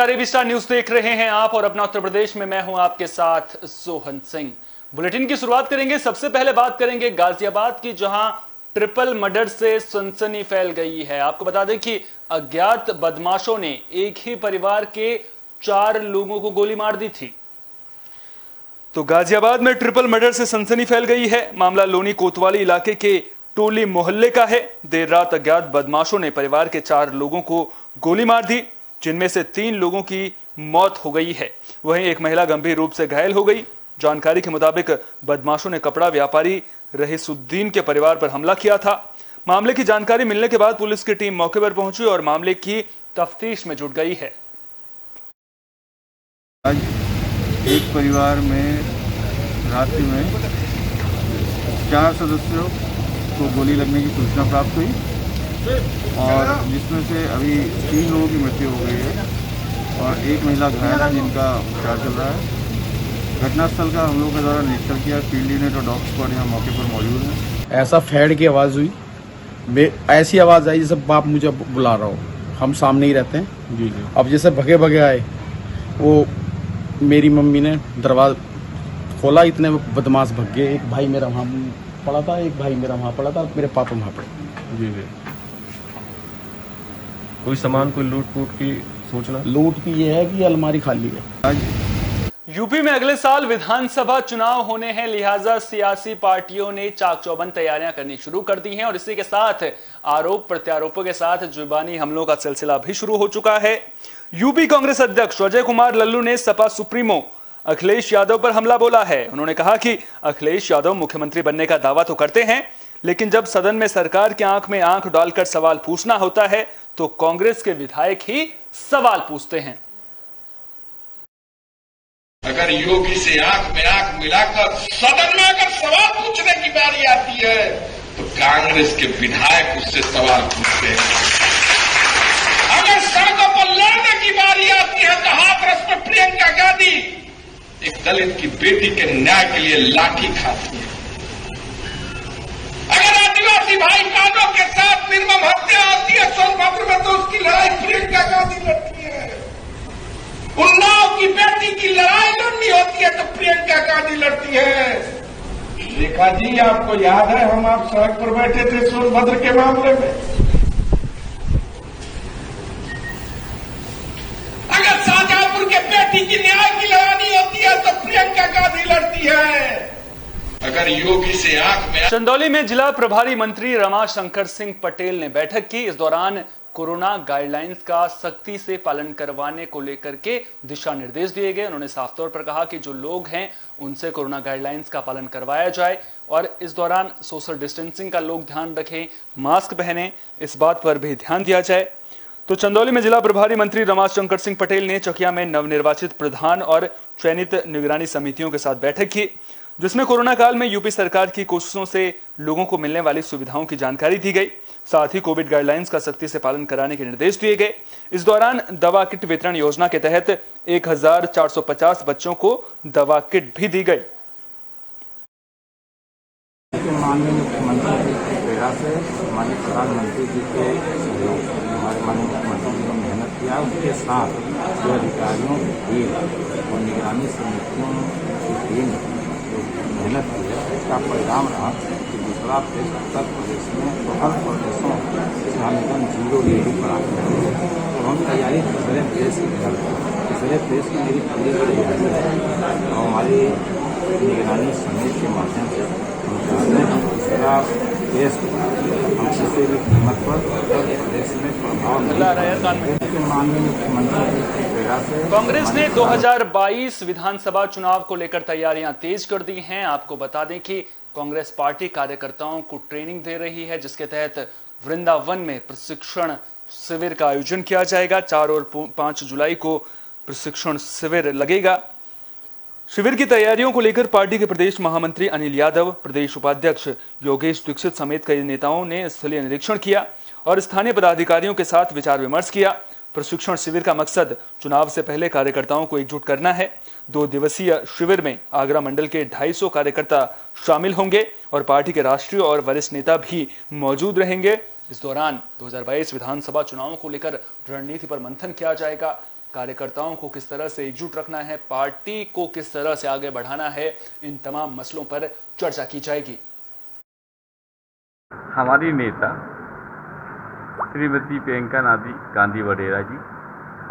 नमस्कार, AB star news देख रहे हैं आप और अपना उत्तर प्रदेश में मैं हूं आपके साथ सोहन सिंह। बुलेटिन की शुरुआत करेंगे। सबसे पहले बात करेंगे गाजियाबाद की, जहां ट्रिपल मर्डर से सनसनी फैल गई है। आपको बता दें कि अज्ञात बदमाशों ने एक ही परिवार के 4 लोगों को गोली मार दी थी। तो गाजियाबाद में ट्रिपल मर्डर से सनसनी फैल गई है। मामला लोनी कोतवाली इलाके के टोली मोहल्ले का है। देर रात अज्ञात बदमाशों ने परिवार के 4 लोगों को गोली मार दी, जिनमें से 3 लोगों की मौत हो गई है। वहीं एक महिला गंभीर रूप से घायल हो गई। जानकारी के मुताबिक बदमाशों ने कपड़ा व्यापारी रहीसुद्दीन के परिवार पर हमला किया था। मामले की जानकारी मिलने के बाद पुलिस की टीम मौके पर पहुंची और मामले की तफ्तीश में जुट गई है। आज एक परिवार में रात्रि में 4 सदस्यों को गोली लगने की सूचना प्राप्त हुई और जिसमें से अभी 3 लोगों की मृत्यु हो गई है और एक महिला घायल है जिनका उपचार चल रहा है। घटनास्थल का हम लोगों के द्वारा निरीक्षण किया। फील्ड यूनिट और डॉग स्क्वाड यहाँ मौके पर मौजूद है। ऐसा फैड की आवाज़ हुई, ऐसी आवाज़ आई जैसे बाप मुझे बुला रहा हो। हम सामने ही रहते हैं जी। अब जैसे भगे भगे आए, वो मेरी मम्मी ने दरवाजा खोला, इतने बदमाश भग गए। एक भाई मेरा वहाँ पड़ा था, एक भाई मेरा वहाँ पड़ा था, मेरे पापा वहाँ पड़े जी। कोई सामान, कोई लूट की सूचना? लूट की ये है कि अलमारी खाली है। आज यूपी में अगले साल विधानसभा चुनाव होने हैं, लिहाजा सियासी पार्टियों ने चाक चौबंद तैयारियां करनी शुरू कर दी हैं और इसी के साथ आरोप प्रत्यारोपों के साथ जुबानी हमलों का सिलसिला भी शुरू हो चुका है। यूपी कांग्रेस अध्यक्ष अजय कुमार लल्लू ने सपा सुप्रीमो अखिलेश यादव पर हमला बोला है। उन्होंने कहा कि अखिलेश यादव मुख्यमंत्री बनने का दावा तो करते हैं, लेकिन जब सदन में सरकार की आंख में आंख डालकर सवाल पूछना होता है तो कांग्रेस के विधायक ही सवाल पूछते हैं। अगर योगी से आंख में आंख मिलाकर सदन में अगर सवाल पूछने की बारी आती है तो कांग्रेस के विधायक उससे सवाल पूछते हैं। अगर सड़कों पर लड़ने की बारी आती है तो हाथरस में प्रियंका गांधी एक दलित की बेटी के न्याय के लिए लाठी खाती है। अगर आदिवासी भाई बहनों के साथ निर्मम हत्या होती है सोनभद्र में तो उसकी लड़ाई प्रियंका गांधी लड़ती है। उन्नाव की बेटी की लड़ाई लड़नी होती है तो प्रियंका गांधी लड़ती है। रेखा जी, आपको याद है हम आप सड़क पर बैठे थे सोनभद्र के मामले में। अगर शाहजहांपुर के बेटी की न्याय की लड़ाई होती है तो प्रियंका गांधी लड़ती है। अगर योगी से आंख में। चंदौली में जिला प्रभारी मंत्री रमाशंकर सिंह पटेल ने बैठक की। इस दौरान कोरोना गाइडलाइंस का सख्ती से पालन करवाने को लेकर के दिशा निर्देश दिए गए। उन्होंने साफ तौर पर कहा कि जो लोग हैं उनसे कोरोना गाइडलाइंस का पालन करवाया जाए और इस दौरान सोशल डिस्टेंसिंग का लोग ध्यान रखें, मास्क पहनें, इस बात पर भी ध्यान दिया जाए। तो चंदौली में जिला प्रभारी मंत्री रमाशंकर सिंह पटेल ने चकिया में नवनिर्वाचित प्रधान और चयनित निगरानी समितियों के साथ बैठक की, जिसमें कोरोना काल में यूपी सरकार की कोशिशों से लोगों को मिलने वाली सुविधाओं की जानकारी दी गई। साथ ही कोविड गाइडलाइंस का सख्ती से पालन कराने के निर्देश दिए गए। इस दौरान दवा किट वितरण योजना के तहत 1450 बच्चों को दवा किट भी दी गई। माननीय मुख्यमंत्री की प्रेरणा से माननीय प्रधानमंत्री जी के सहयोग से हमारे माननीय मुख्यमंत्री जी ने मेहनत किया। उसके साथ जो अधिकारियों की टीम और निगरानी समितियों की टीम जो मेहनत की है उसका परिणाम रहा कि दूसरा फेज उत्तर प्रदेश में तो हर प्रदेशों से हम एकदम 0 रेडी पर आते हैं। तो हम तैयारी तीसरे फेज की कर रहे हैं। तीसरे फेज की मेरी पूरी तैयारी है और हमारी निगरानी समिति के माध्यम से हम चाहते हैं कि तीसरा फेज हम किसी भी कीमत पर उत्तर प्रदेश में प्रभाव नहीं। माननीय मुख्यमंत्री की प्रेरणा से कांग्रेस ने 2022 विधानसभा चुनाव को लेकर तैयारियां तेज कर दी हैं। आपको बता दें कि कांग्रेस पार्टी कार्यकर्ताओं को ट्रेनिंग दे रही है, जिसके तहत वृंदावन में प्रशिक्षण शिविर का आयोजन किया जाएगा। 4 और 5 जुलाई को प्रशिक्षण शिविर लगेगा। शिविर की तैयारियों को लेकर पार्टी के प्रदेश महामंत्री अनिल यादव, प्रदेश उपाध्यक्ष योगेश दीक्षित समेत कई नेताओं ने स्थलीय निरीक्षण किया और स्थानीय पदाधिकारियों के साथ विचार विमर्श किया। प्रशिक्षण शिविर का मकसद चुनाव से पहले कार्यकर्ताओं को एकजुट करना है। 2 दिवसीय शिविर में आगरा मंडल के 250 कार्यकर्ता शामिल होंगे और पार्टी के राष्ट्रीय और वरिष्ठ नेता भी मौजूद रहेंगे। इस दौरान 2022 विधानसभा चुनावों को लेकर रणनीति पर मंथन किया जाएगा। कार्यकर्ताओं को किस तरह से एकजुट रखना है, पार्टी को किस तरह से आगे बढ़ाना है, इन तमाम मसलों पर चर्चा की जाएगी। हमारी नेता श्रीमती प्रियंका गांधी वडेरा जी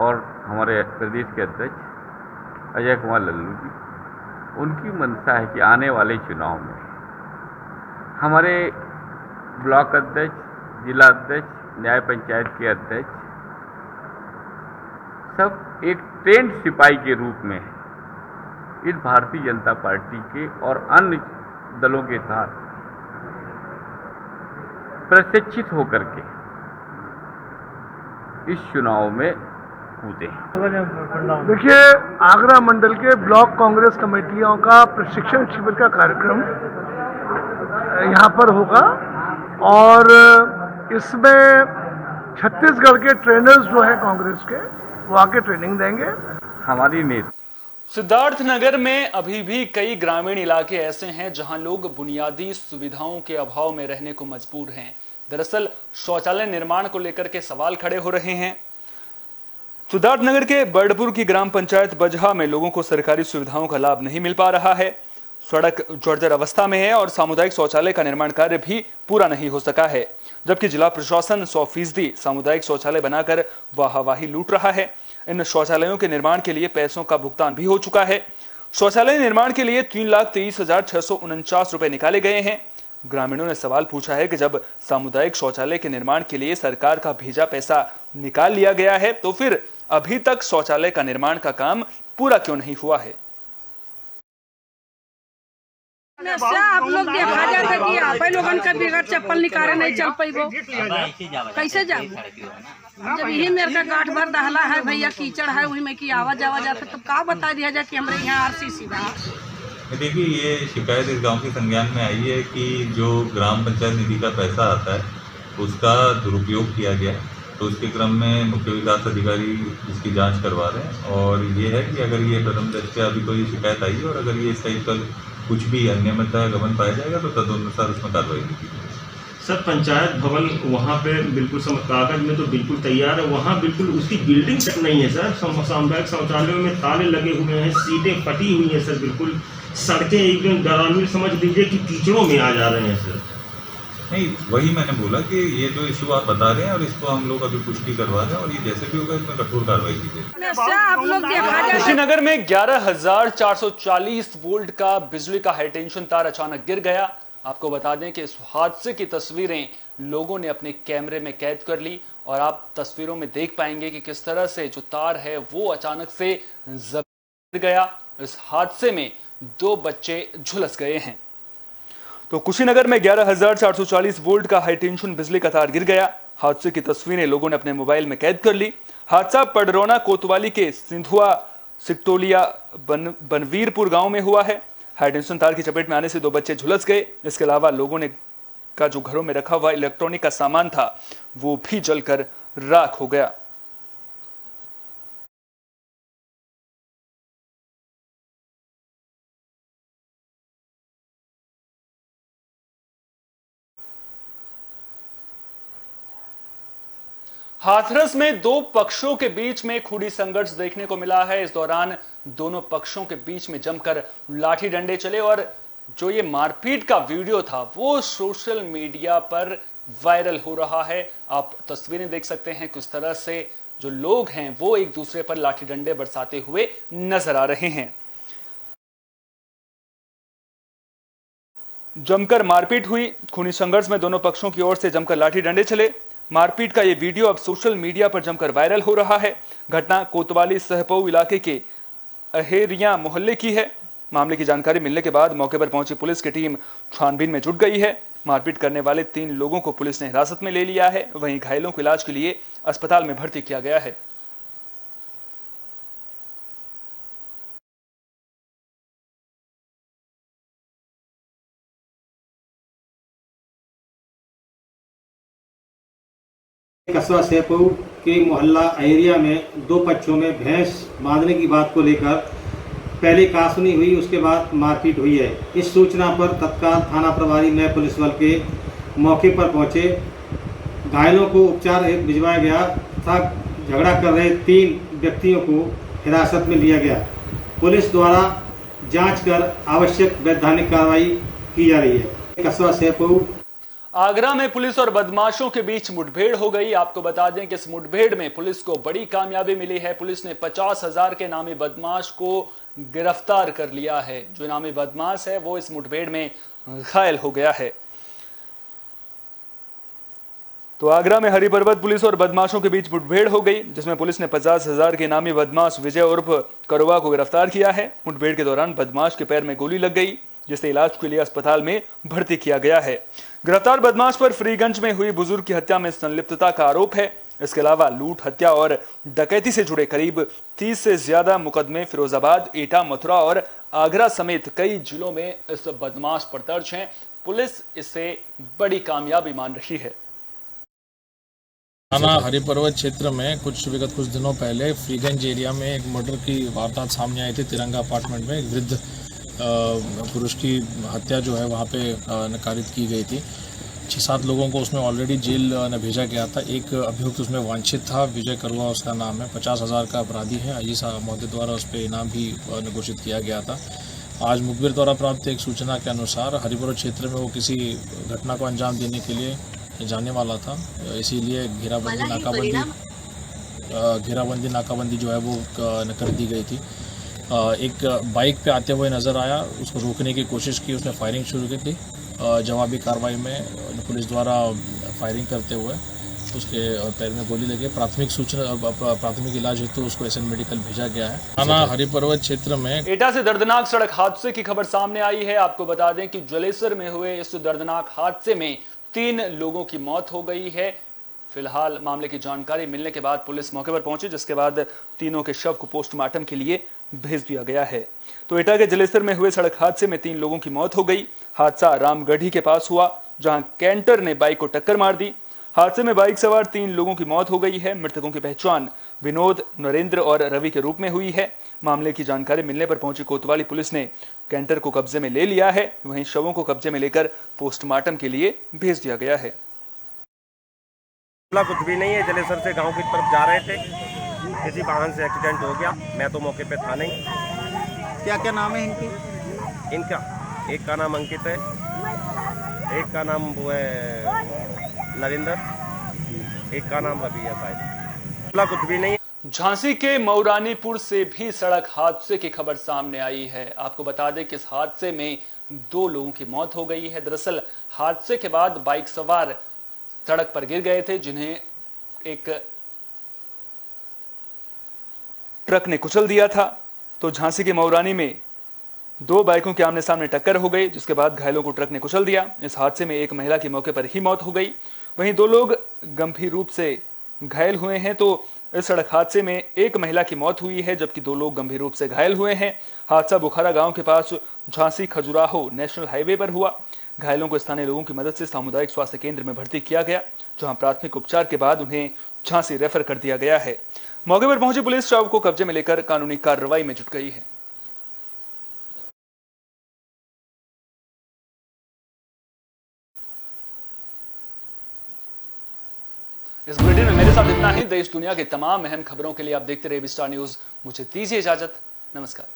और हमारे प्रदेश के अध्यक्ष अजय कुमार लल्लू जी, उनकी मंशा है कि आने वाले चुनाव में हमारे ब्लॉक अध्यक्ष, जिला अध्यक्ष, न्याय पंचायत के अध्यक्ष सब एक ट्रेंड सिपाही के रूप में इस भारतीय जनता पार्टी के और अन्य दलों के साथ प्रशिक्षित होकर के इस चुनाव में कूदे। देखिए, आगरा मंडल के ब्लॉक कांग्रेस कमेटियों का प्रशिक्षण शिविर का कार्यक्रम यहाँ पर होगा और इसमें छत्तीसगढ़ के ट्रेनर्स जो हैं कांग्रेस के, वो आके ट्रेनिंग देंगे। हमारी नेता सिद्धार्थनगर में अभी भी कई ग्रामीण इलाके ऐसे हैं जहां लोग बुनियादी सुविधाओं के अभाव में रहने को मजबूर हैं। दरअसल शौचालय निर्माण को लेकर के सवाल खड़े हो रहे हैं। सिद्धार्थनगर के बर्डपुर की ग्राम पंचायत बजहा में लोगों को सरकारी सुविधाओं का लाभ नहीं मिल पा रहा है। सड़क जर्जर अवस्था में है और सामुदायिक शौचालय का निर्माण कार्य भी पूरा नहीं हो सका है, जबकि जिला प्रशासन 100% सामुदायिक शौचालय बनाकर वाहवाही लूट रहा है। इन शौचालयों के निर्माण के लिए पैसों का भुगतान भी हो चुका है। शौचालय निर्माण के लिए 3,23,649 रुपए निकाले गए हैं। ग्रामीणों ने सवाल पूछा है कि जब सामुदायिक शौचालय के निर्माण के लिए सरकार का भेजा पैसा निकाल लिया गया है तो फिर अभी तक शौचालय का निर्माण का काम पूरा क्यों नहीं हुआ है। आप लोग देखा जाता कि आप लोगन का बिगड़ चप्पल निकाले नहीं चल पाइबो, कैसे जाओ? जब यही मेरे का गांठ भर दहला है भैया, कीचड़ है वही में की आवा जावा जाता, तो का बता दिया जाए कि हमारे यहाँ आरसीसी बा। देखिए, ये शिकायत इस गांव के संज्ञान में आई है कि जो ग्राम पंचायत निधि का पैसा आता है उसका दुरुपयोग किया गया, तो उसके क्रम में मुख्य विकास अधिकारी इसकी जांच करवा रहे हैं और ये है कि अगर ये प्रथम दृष्टया अभी कोई शिकायत आई और अगर ये इस टाइप का कुछ भी अनियमितता गमन पाया जाएगा तो तदनुसार उसमें कार्रवाई की जाएगी। सर, पंचायत भवन वहाँ पे बिल्कुल कागज में तो बिल्कुल तैयार है, वहाँ बिल्कुल उसकी बिल्डिंग तक नहीं है सर। सामुदायिक शौचालयों में ताले लगे हुए हैं, सीटें फटी हुई हैं सर, बिल्कुल सड़कें एकदम ग्रामीण समझ लीजिए कि कीचड़ों में आ जा रहे हैं सर। नहीं, वही मैंने बोला कि ये जो इशू आप बता रहे हैं और इसको हम लोग अभी पुष्टि करवा रहे हैं और ये जैसे भी होगा इसमें कठोर कार्रवाई की जाएगी। कुशीनगर में 11,440 वोल्ट का बिजली का हाईटेंशन तार अचानक गिर गया। आपको बता दें कि इस हादसे की तस्वीरें लोगों ने अपने कैमरे में कैद कर ली और आप तस्वीरों में देख पाएंगे कि किस तरह से जो तार है वो अचानक से गिर गया। इस हादसे में 2 बच्चे झुलस गए हैं। तो कुशीनगर में 11,440 वोल्ट का हाईटेंशन बिजली का तार गिर गया। हादसे की तस्वीरें लोगों ने अपने मोबाइल में कैद कर ली। हादसा पडरौना कोतवाली के सिंधुआ सिकटोलिया बनवीरपुर गांव में हुआ है। हाईटेंशन तार की चपेट में आने से 2 बच्चे झुलस गए। इसके अलावा लोगों ने का जो घरों में रखा हुआ इलेक्ट्रॉनिक का सामान था वो भी जलकर राख हो गया। हाथरस में 2 पक्षों के बीच में खूनी संघर्ष देखने को मिला है। इस दौरान दोनों पक्षों के बीच में जमकर लाठी डंडे चले और जो ये मारपीट का वीडियो था वो सोशल मीडिया पर वायरल हो रहा है। आप तस्वीरें देख सकते हैं किस तरह से जो लोग हैं वो एक दूसरे पर लाठी डंडे बरसाते हुए नजर आ रहे हैं। जमकर मारपीट हुई। खूनी संघर्ष में दोनों पक्षों की ओर से जमकर लाठी डंडे चले। मारपीट का ये वीडियो अब सोशल मीडिया पर जमकर वायरल हो रहा है। घटना कोतवाली सहपऊ इलाके के अहेरिया मोहल्ले की है। मामले की जानकारी मिलने के बाद मौके पर पहुंची पुलिस की टीम छानबीन में जुट गई है। मारपीट करने वाले 3 लोगों को पुलिस ने हिरासत में ले लिया है। वहीं घायलों को इलाज के लिए अस्पताल में भर्ती किया गया है। कस्बा सहपऊ के मोहल्ला अहेरिया में 2 पक्षों में भैंस बांधने की बात को लेकर पहले कहासुनी हुई, उसके बाद मारपीट हुई है। इस सूचना पर तत्काल थाना प्रभारी नए पुलिस बल के मौके पर पहुंचे। घायलों को उपचार हेतु भिजवाया गया था। झगड़ा कर रहे 3 व्यक्तियों को हिरासत में लिया गया। पुलिस द्वारा जांच कर आवश्यक वैधानिक कार्रवाई की जा रही है। कस्बा शेरपुर आगरा में पुलिस और बदमाशों के बीच मुठभेड़ हो गई। आपको बता दें कि इस मुठभेड़ में पुलिस को बड़ी कामयाबी मिली है। पुलिस ने 50,000 के नामी बदमाश को गिरफ्तार कर लिया है। जो नामी बदमाश है वो इस मुठभेड़ में घायल हो गया है। तो आगरा में हरि पर्वत पुलिस और बदमाशों के बीच मुठभेड़ हो गई, जिसमें पुलिस ने 50,000 के नामी बदमाश विजय उर्फ करवा को गिरफ्तार किया है। मुठभेड़ के दौरान बदमाश के पैर में गोली लग गई, जिसे इलाज के लिए अस्पताल में भर्ती किया गया है। गिरफ्तार बदमाश पर फ्रीगंज में हुई बुजुर्ग की हत्या में संलिप्तता का आरोप है। इसके अलावा लूट, हत्या और डकैती से जुड़े करीब 30 से ज्यादा मुकदमे फिरोजाबाद, एटा, मथुरा और आगरा समेत कई जिलों में इस बदमाश पर दर्ज हैं। पुलिस इसे बड़ी कामयाबी मान रही है। थाना हरिपर्वत क्षेत्र में विगत कुछ दिनों पहले फ्रीगंज एरिया में एक मर्डर की वारदात सामने आई थी। तिरंगा अपार्टमेंट में एक वृद्ध पुरुष की हत्या जो है वहाँ पे कारित की गई थी। 6-7 लोगों को उसमें ऑलरेडी जेल भेजा गया था। एक अभियुक्त उसमें वांछित था, विजय करवा उसका नाम है। 50,000 का अपराधी है। आईजी साहब महोदय द्वारा उस पर इनाम भी घोषित किया गया था। आज मुखबिर द्वारा प्राप्त एक सूचना के अनुसार हरिपर्वत क्षेत्र में वो किसी घटना को अंजाम देने के लिए जाने वाला था, इसीलिए घेराबंदी नाकाबंदी जो है वो कर दी गई थी। एक बाइक पे आते हुए नज़र आया, उसको रोकने की कोशिश की, उसने फायरिंग शुरू की थी। जवाबी कार्रवाई में पुलिस द्वारा फायरिंग करते हुए उसके पैर में गोली लगी। प्राथमिक इलाज हेतु उसको एसएन मेडिकल भेजा गया है। थाना हरिपर्वत क्षेत्र में एटा से दर्दनाक सड़क हादसे की खबर सामने आई है। आपको बता दें कि जलेसर में हुए इस दर्दनाक हादसे में 3 लोगों की मौत हो गई है। फिलहाल मामले की जानकारी मिलने के बाद पुलिस मौके पर पहुंची, जिसके बाद तीनों के शव को पोस्टमार्टम के लिए भेज दिया गया है। तो एटा के जलेसर में हुए सड़क हादसे में 3 लोगों की मौत हो गई। हादसा रामगढ़ी के पास हुआ, जहां कैंटर ने बाइक को टक्कर मार दी। हादसे में बाइक सवार 3 लोगों की मौत हो गई है। मृतकों की पहचान विनोद, नरेंद्र और रवि के रूप में हुई है। मामले की जानकारी मिलने पर पहुंची कोतवाली पुलिस ने कैंटर को कब्जे में ले लिया है। वहीं शवों को कब्जे में लेकर पोस्टमार्टम के लिए भेज दिया गया है। कुछ भी नहीं है, जलेसर से गांव की तरफ जा रहे थे, किसी वाहन से एक्सीडेंट हो गया। मैं तो मौके पे था नहीं। क्या क्या नाम है इनका एक का नाम अंकित है, एक का नाम वो है नरेंद्र, एक का नाम रवि है शायद। कुछ भी नहीं। झांसी के मऊरानीपुर से भी सड़क हादसे की खबर सामने आई है। आपको बता दें कि इस हादसे में 2 लोगों की मौत हो गई है। दरअसल हादसे के बाद बाइक सवार सड़क पर गिर गए थे, जिन्हें एक ट्रक ने कुचल दिया था। तो झांसी के मऊरानी में 2 बाइकों के आमने सामने टक्कर हो गई, जिसके बाद घायलों को ट्रक ने कुचल दिया। इस हादसे में एक महिला की मौके पर ही मौत हो गई, वहीं 2 लोग गंभीर रूप से घायल हुए हैं। तो इस सड़क हादसे में एक महिला की मौत हुई है, जबकि 2 लोग गंभीर रूप से घायल हुए हैं। हादसा बुखारा गांव के पास झांसी खजुराहो नेशनल हाईवे पर हुआ। घायलों को स्थानीय लोगों की मदद से सामुदायिक स्वास्थ्य केंद्र में भर्ती किया गया, जहां प्राथमिक उपचार के बाद उन्हें झांसी रेफर कर दिया गया है। मौके पर पहुंची पुलिस शव को कब्जे में लेकर कानूनी कार्रवाई में जुट गई है। इस बुलेटिन में मेरे साथ इतना ही। देश दुनिया की तमाम अहम खबरों के लिए आप देखते रहिए विस्टार न्यूज। मुझे दीजिए इजाजत। नमस्कार।